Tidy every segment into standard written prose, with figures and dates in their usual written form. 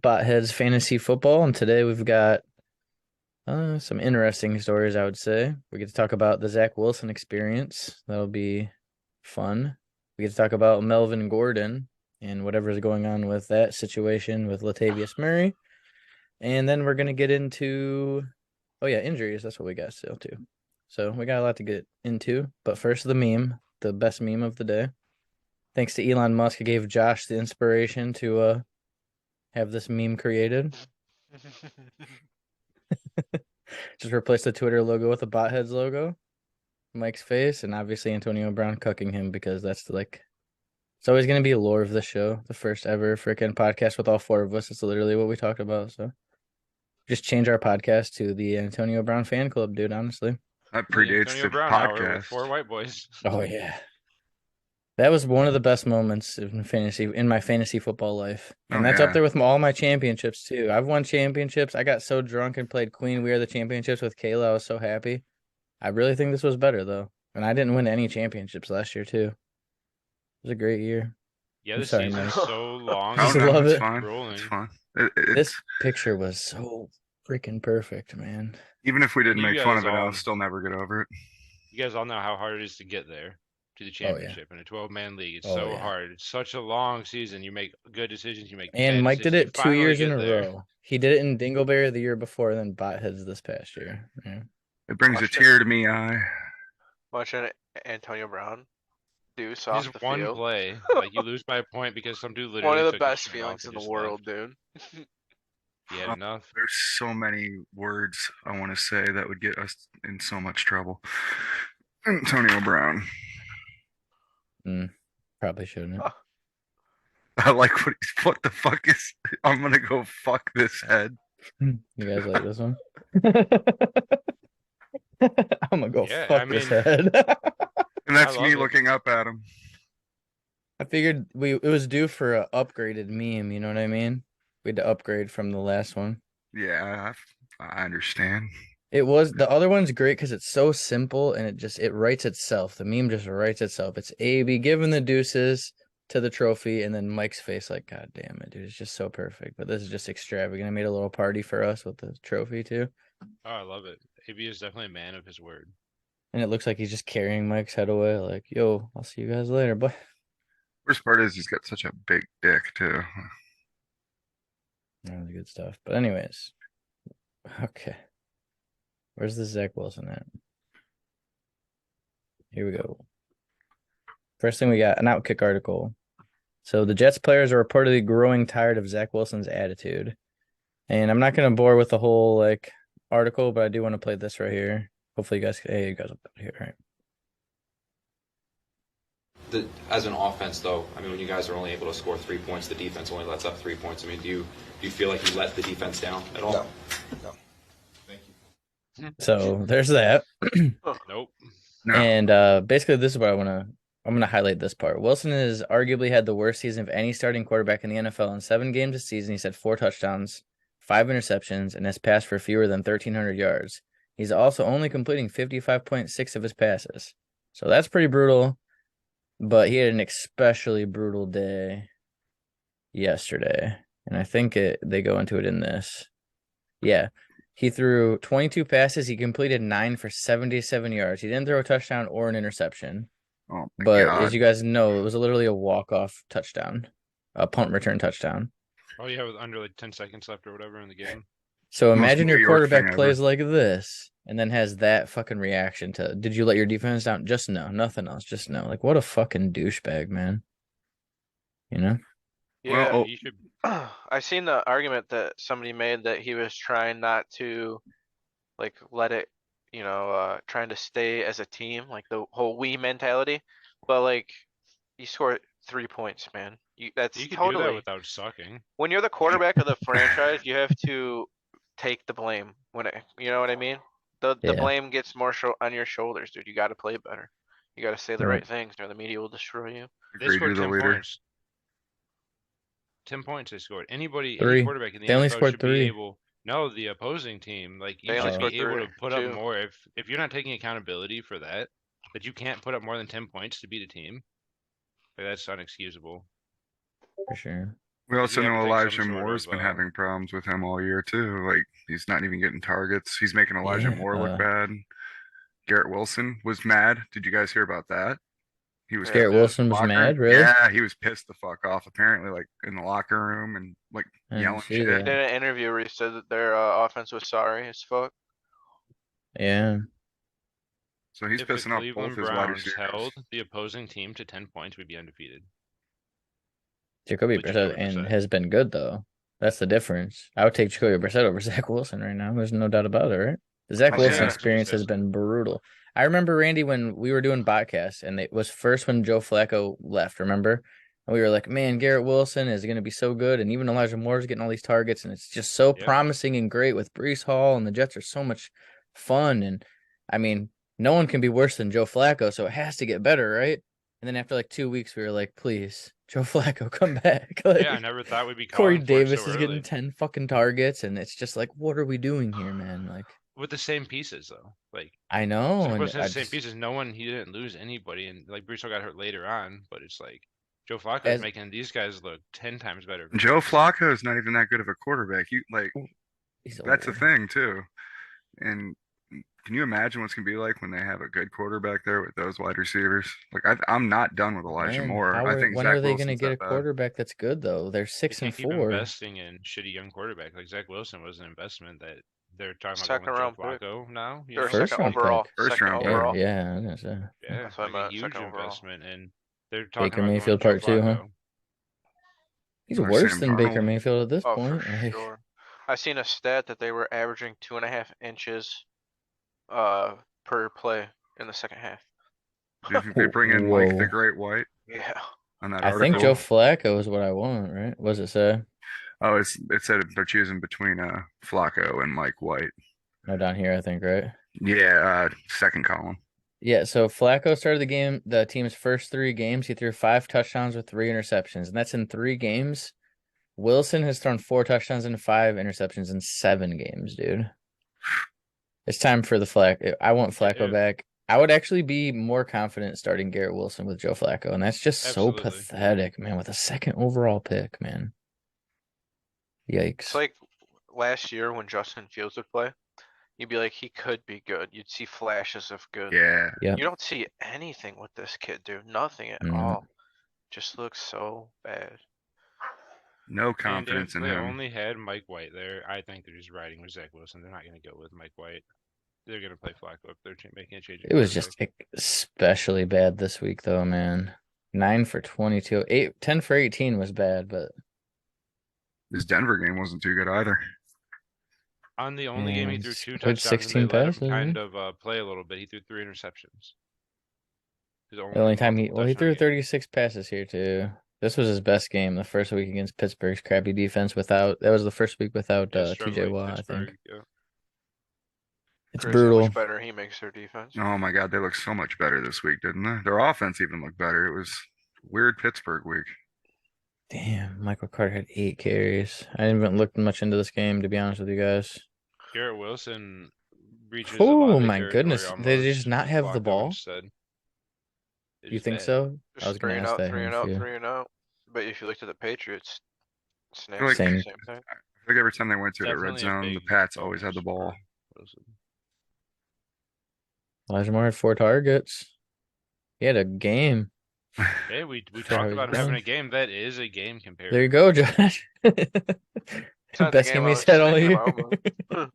Botheads Fantasy Football, and today we've got some interesting stories, I would say. We get to talk about the Zach Wilson experience. That'll be fun. We get to talk about Melvin Gordon and whatever's going on with that situation with Latavius Murray. And then we're going to get into, injuries. That's what we got still, too. So we got a lot to get into. But first, the meme, the best meme of the day. Thanks to Elon Musk, who gave Josh the inspiration to have this meme created. Just replace the Twitter logo with the Botheads logo, Mike's face, and obviously Antonio Brown cucking him because that's it's always going to be a lore of the show. The first ever freaking podcast with all four of us. It's literally what we talked about. So just change our podcast to the Antonio Brown fan club, dude, honestly. That predates Antonio the Brown hour with podcast. 4 white boys. Oh, yeah. That was one of the best moments in my fantasy football life. And that's up there with all my championships, too. I've won championships. I got so drunk and played Queen We Are the Championships with Kayla. I was so happy. I really think this was better, though. And I didn't win any championships last year, too. It was a great year. Yeah, this season's so long. I just love it. It's fine. This picture was so freaking perfect, man. Even if we didn't make fun of it, I'll still never get over it. You guys all know how hard it is to get there to the championship in a 12-man league. It's so hard. It's such a long season. You make good decisions. You make and Mike did it 2 years in a row. He did it in Dingleberry the year before, and then Botheads this past year. Yeah. It brings a tear to me eye. Watching Antonio Brown deuce off the one field. Play, like you lose by a point because some dude literally. One of the best feelings in the world, dude. He had enough. There's so many words I want to say that would get us in so much trouble. Antonio Brown. Probably shouldn't. I like what the fuck is. I'm gonna go fuck this head. You guys like this one? I'm gonna go fuck this head. And that's me looking up at him. I figured it was due for an upgraded meme. You know what I mean? We had to upgrade from the last one. Yeah, I understand. The other one's great because it's so simple and it writes itself. The meme just writes itself. It's AB giving the deuces to the trophy and then Mike's face like, God damn it, dude. It's just so perfect. But this is just extravagant. I made a little party for us with the trophy too. Oh, I love it. AB is definitely a man of his word. And it looks like he's just carrying Mike's head away like, yo, I'll see you guys later. But worst part is he's got such a big dick too. Really good stuff. But anyways, okay. Where's the Zach Wilson at? Here we go. First thing we got, an Outkick article. So the Jets players are reportedly growing tired of Zach Wilson's attitude. And I'm not going to bore with the whole article, but I do want to play this right here. Hopefully you guys will hear it, right? As an offense, though, I mean, when you guys are only able to score 3 points, the defense only lets up 3 points. I mean, do you feel like you let the defense down at all? No. Thank you. So there's that. Nope. No. And basically, this is what I'm gonna highlight this part. Wilson has arguably had the worst season of any starting quarterback in the NFL. In 7 games this season, he's had 4 touchdowns, 5 interceptions, and has passed for fewer than 1,300 yards. He's also only completing 55.6% of his passes. So that's pretty brutal. But he had an especially brutal day yesterday. And I think they go into it in this. Yeah. He threw 22 passes. He completed 9 for 77 yards. He didn't throw a touchdown or an interception. Oh, but God. as you guys know, it was literally a walk-off touchdown, a punt return touchdown. Oh, yeah, with under 10 seconds left or whatever in the game. So imagine your quarterback plays like this and then has that fucking reaction to, did you let your defense down? Just no, nothing else. Just no. Like, what a fucking douchebag, man. You know? Yeah. Well, you should... I seen the argument that somebody made that he was trying not to, let it, trying to stay as a team, like the whole we mentality. But, you scored 3 points, man. You can totally do that without sucking. When you're the quarterback of the franchise, you have to take the blame you know what I mean? The blame gets more on your shoulders, dude. You got to play better. You got to say the right things, or the media will destroy you. They scored 10 points. 10 points they scored. Any quarterback in the NFL only should scored 3. be able. No, the opposing team. You should be able to put up more. If you're not taking accountability for that you can't put up more than 10 points to beat a team, that's unexcusable. For sure. We also You have to know take some Elijah sort Moore's of been having problems with him all year too. Like he's not even getting targets. He's making Elijah Yeah. Moore look bad. Garrett Wilson was mad. Did you guys hear about that? He was Yeah. Garrett pissed in Wilson the was locker. mad, really? Yeah, he was pissed the fuck off. Apparently, like in the locker room and like I didn't yelling see shit. He that. did an interview where he said that their offense was sorry as fuck. Yeah. So he's If the pissing off both Cleveland his wide Browns receivers. held the opposing team to 10 points, we'd be undefeated. Jacoby With Brissett Jacoby and Brissett. has been good though. That's the difference. I would take Jacoby Brissett over Zach Wilson right now. There's no doubt about it, right? The Zach Oh, Wilson yeah. experience has been brutal. I remember Randy when we were doing podcasts, and it was first when Joe Flacco left. Remember? And we were like, "Man, Garrett Wilson is going to be so good," and even Elijah Moore is getting all these targets, and it's just so Yep. promising and great with Brees Hall, and the Jets are so much fun. And I mean, no one can be worse than Joe Flacco, so it has to get better, right? And then after like 2 weeks, we were like, "Please, Joe Flacco, come back!" Like, Yeah, I never thought we'd be Corey calling for it so Davis is getting early. 10 fucking targets, and it's just like, what are we doing here, man? Like, With the same pieces though. Like I know, Zach and Wilson I has the same just pieces. He didn't lose anybody, and like Brees Hall got hurt later on, but it's like Joe Flacco's as making these guys look 10 times better. Joe Flacco is not even that good of a quarterback. You like he's that's the old. thing too. And can you imagine what's gonna be like when they have a good quarterback there with those wide receivers? Like I'm not done with Elijah When? Moore. I think When Zach are they going to Wilson's get that a bad. quarterback that's good though? They're You 6 and can't keep 4. investing in shitty young quarterback. Like Zach Wilson was an investment that they're talking about Second going with round Joe pick. Flacco now. You Or know, First second round overall. pick. First Second round pick. Yeah, overall. yeah, I was gonna say. yeah, That's what I like a meant, huge second overall. investment, and they're talking Baker about going Mayfield Joe part 2, huh? Flacco. He's Or worse Sam than Baker Darnold. Mayfield at this Oh, for point. Like, sure. I seen a stat that they were averaging 2.5 inches per play in the second half. Do you think they bring in like the whoa. Great White Yeah. on that I think article? Joe Flacco is what I want, right? What does it say? Oh, it said they're choosing between Flacco and Mike White. No, down here, I think, right? Yeah, second column. Yeah, so Flacco started the team's first 3 games. He threw 5 touchdowns with 3 interceptions, and that's in 3 games. Wilson has thrown 4 touchdowns and 5 interceptions in 7 games, dude. It's time for the Flacco. I want Flacco back. I would actually be more confident starting Garrett Wilson with Joe Flacco, and that's just so pathetic, man, with a second overall pick, man. Yikes. It's like last year when Justin Fields would play. You'd be like, he could be good. You'd see flashes of good. Yeah. Yeah. You don't see anything with this kid, dude. Nothing at all. Just looks so bad. No And confidence if in they him. only had Mike White there, I think they're just riding with Zach Wilson. They're not going to go with Mike White. They're going to play Flacco if they're making a change. It was just especially bad this week, though, man. 9 for 22. 10 for 18 was bad, but His Denver game wasn't too good either. On the only game he threw he's 2 played touchdowns, 16 and they let passes, him kind right? of play a little bit. He threw 3 interceptions. The only time he threw touchdown game. 36 passes here too. This was his best game, the first week against Pittsburgh's crappy defense. That was the first week without TJ struggling Watt, I Pittsburgh, think. yeah. It's Crazy how brutal. much better he makes their defense. Oh my God, they look so much better this week, didn't they? Their offense even looked better. It was weird Pittsburgh week. Damn, Michael Carter had 8 carries. I haven't looked much into this game, to be honest with you guys. Garrett Wilson reaches Oh my goodness, they just not have the Flacco ball. instead. You think so? I was Just gonna 3 and ask out, that 3 him and for out, you. 3 and out. But if you looked at the Patriots, snaps Like- the Same. same thing. I think every time they went to the red Definitely a zone, the big Pats always had the bonus ball. for Wilson. Elijah Moore had 4 targets. He had a game. Hey, we For talked how about he's him having done. a game. That is a game compared. There you go, Josh. It's not the Best game game I he's was had all thinking year. about,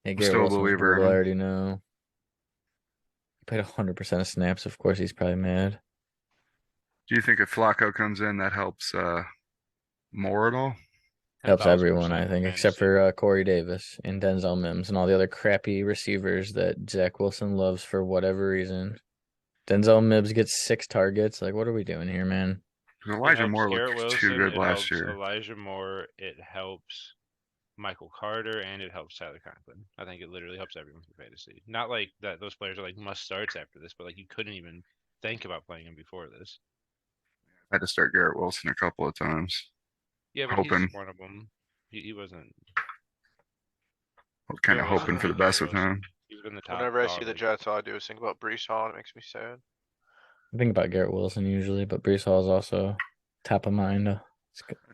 Hey, I'm Garrett still a Wilson was believer in brutal. I him. already know. He played 100% of snaps. Of course, he's probably mad. Do you think if Flacco comes in, that helps Moore at all? Helps everyone, I 10,000% think, except fantasy. for Corey Davis and Denzel Mims and all the other crappy receivers that Zach Wilson loves for whatever reason. Denzel Mims gets 6 targets. Like, what are we doing here, man? Because It Elijah helps Moore Garrett looked too Wilson, good it last helps year. Elijah Moore. It helps Michael Carter, and it helps Tyler Conklin. I think it literally helps everyone for fantasy. Not like that; those players are like must starts after this, but like you couldn't even think about playing him before this. I had to start Garrett Wilson a couple of times. Yeah, but Hoping. he's one of them. He wasn't. Kind of Garrett hoping Wilson's for the been best Garrett with him. Wilson. He's been the top. Whenever I dog, see the like- Jets, all I do is think about Brees Hall, and it makes me sad. I think about Garrett Wilson usually, but Brees Hall is also top of mind.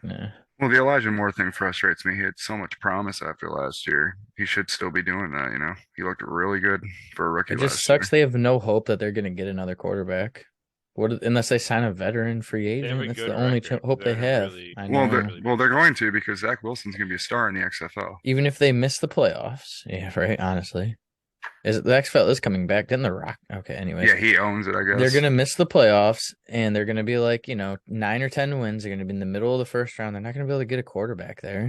Nah. Well, the Elijah Moore thing frustrates me. He had so much promise after last year. He should still be doing that, you know? He looked really good for a rookie It just last sucks year. they have no hope that they're gonna get another quarterback. Unless they sign a veteran free They have agent? a That's good the only record. hope they They're have. really, I Well, know. really they're going to because Zach Wilson's going to be a star in the XFL. Even if they miss the playoffs, yeah, right. Honestly, is the XFL is coming back? Didn't the Rock? Okay, anyways, Yeah, he owns it, I they're guess. gonna miss the playoffs, and they're gonna be like 9 or 10 wins. They're gonna be in the middle of the first round. They're not gonna be able to get a quarterback there.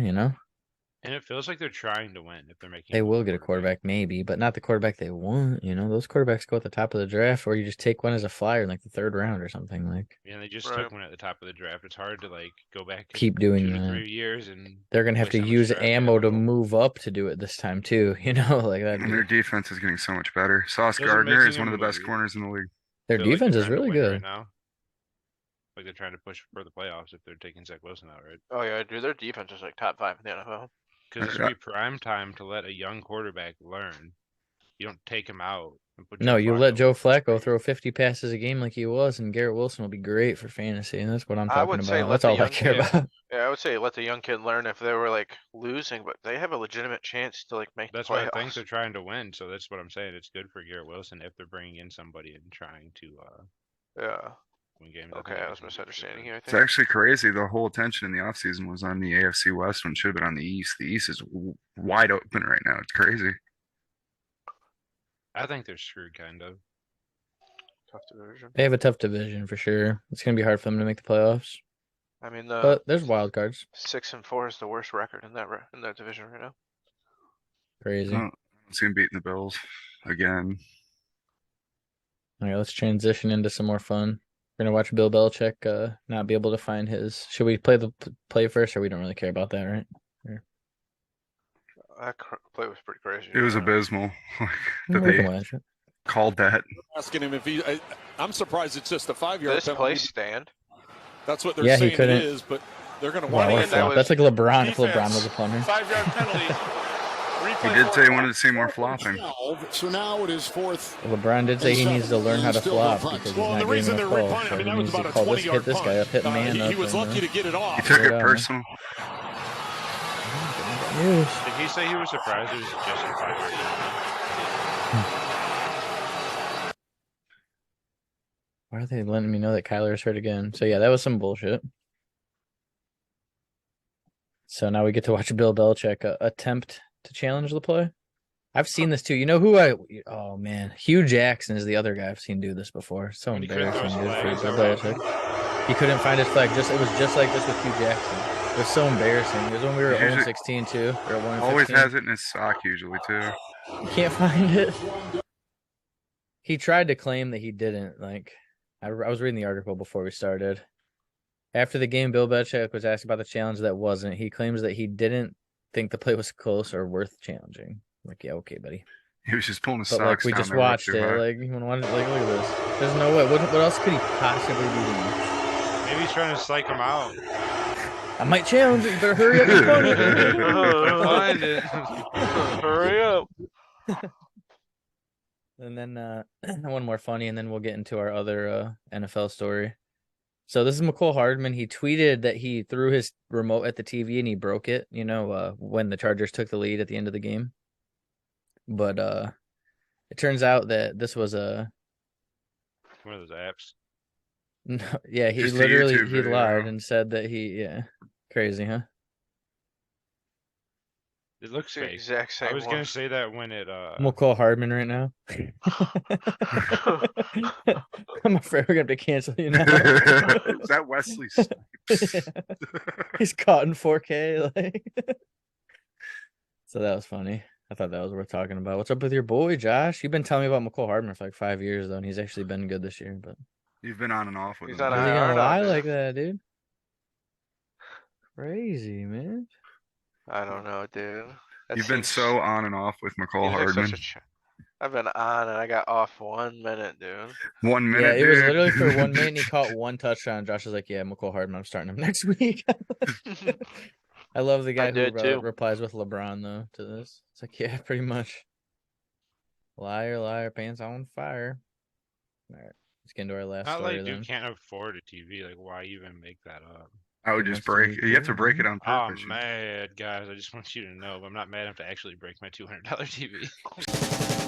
and it feels like they're trying to win if they're making. They a move will at get a quarterback maybe, but not the quarterback they want. Those quarterbacks go at the top of the draft, or you just take one as a flyer in like the third round or something. Like Yeah, they just Right. took one at the top of the draft. It's hard to like go back keep doing 2 to that. 3 years and They're gonna have waste to that much use draft ammo to capital. move up to do it this time too. Like that. And their defense is getting so much better. Sauce Doesn't Gardner is making one a of the best move corners in the league. Their feel like they're defense is trying to really win good. right now. Like they're trying to push for the playoffs if they're taking Zach Wilson out, right? Oh yeah, dude, their defense is like top 5 in the NFL. Because this would be prime time to let a young quarterback learn. You don't take him out and put No, Joe you let Flacco Joe in for Flacco spring. throw 50 passes a game like he was, and Garrett Wilson will be great for fantasy. And that's what I'm I talking would say about. let That's the all I young care kid- about. Yeah, I would say let the young kid learn if they were like losing, but they have a legitimate chance to like make That's the why I playoffs. think they're trying to win. So that's what I'm saying. It's good for Garrett Wilson if they're bringing in somebody and trying to Yeah. win games. Okay, I was misunderstanding you. I It's think. actually crazy. The whole attention in the offseason was on the AFC West when it should have been on the East. The East is wide open right now. It's crazy. I think they're screwed, kind of. Tough division. They have a tough division for sure. It's gonna be hard for them to make the playoffs, I mean, but there's wild cards. 6-4 is the worst record in that division right now. Crazy. I don't see him beating the Bills again. All right, let's transition into some more fun. We're gonna watch Bill Belichick not be able to find his. Should we play the play first, or we don't really care about that, right? That play was pretty crazy. It was yeah. abysmal that We can they watch it. called that. Asking him if he. I'm surprised it's just a 5-yard This penalty. play stand. That's what they're Yeah, he saying it couldn't- is, but they're going to Wow, want what a to that flop. was That's like LeBron if LeBron defense. was a punter. 5-yard penalty. He did say he wanted to see more flopping. So now it is fourth. LeBron did say he needs to learn how to flop because he's Well, not the getting reason enough they're calls. repunting, So I mean, he that was needs to about a call this, 20-yard hit this guy up, hit man he up. was and, lucky to get it He off. took Right it on, man. personal. News. Did he say he was surprised it was just a 5-yard penalty? Why are they letting me know that Kyler's hurt again? So yeah, that was some bullshit. So now we get to watch Bill Belichick attempt to challenge the play. I've seen this too. You know who oh man, Hugh Jackson is the other guy I've seen do this before. So When he couldn't throw embarrassing, his dude, flag, is for that Bill right? Belichick. He couldn't find his flag. It was just like this with Hugh Jackson. It was so embarrassing. It was when we were Usually- 0-16 too. Or 1-15. Always has it in his sock usually too. You can't find it. He tried to claim that he didn't. Like, I was reading the article before we started. After the game, Bill Belichick was asked about the challenge that wasn't. He claims that he didn't think the play was close or worth challenging. Like, yeah, okay, buddy. He was just pulling his But socks like, we down just there way watched too it. high. Like, you want to watch it? Like, look at this. There's no way. What else could he possibly be doing? Maybe he's trying to psych him out. I might challenge it. You better hurry up and punt it. Find it. Hurry up. And then one more funny, and then we'll get into our other NFL story. So this is McCole Hardman. He tweeted that he threw his remote at the TV and he broke it, when the Chargers took the lead at the end of the game. But it turns out that this was One of those apps. yeah, he Just a literally YouTube he video. lied and said that crazy, huh? It looks It's the fake. exact same I was one. gonna say that when it McCole Hardman right now. I'm afraid we're gonna have to cancel you now. Is that Wesley Snipes? He's caught in 4K. Like. So that was funny. I thought that was worth talking about. What's up with your boy, Josh? You've been telling me about McCole Hardman for like 5 years, though, and he's actually been good this year. But You've been on and off with He's him. on is he IR gonna now, lie dude. like that, dude? Crazy, man. I don't know, dude. That You've been seems- so on and off with McCall seems like such Hardman. a I've been on and I got off 1 minute, dude. 1 minute, Yeah, it was dude. literally for 1 minute. And he caught one touchdown. Josh was like, "Yeah, McCole Hardman. I'm starting him next week." I love the guy who did too. replies with LeBron though to this. It's like, yeah, pretty much. Liar, liar, pants on fire. All right, let's get into our last not story like then. you can't afford a TV. Like, why even make that up? I would just break. You have to break it on purpose. I'm mad, guys. I just want you to know, I'm not mad enough to actually break my $200 TV.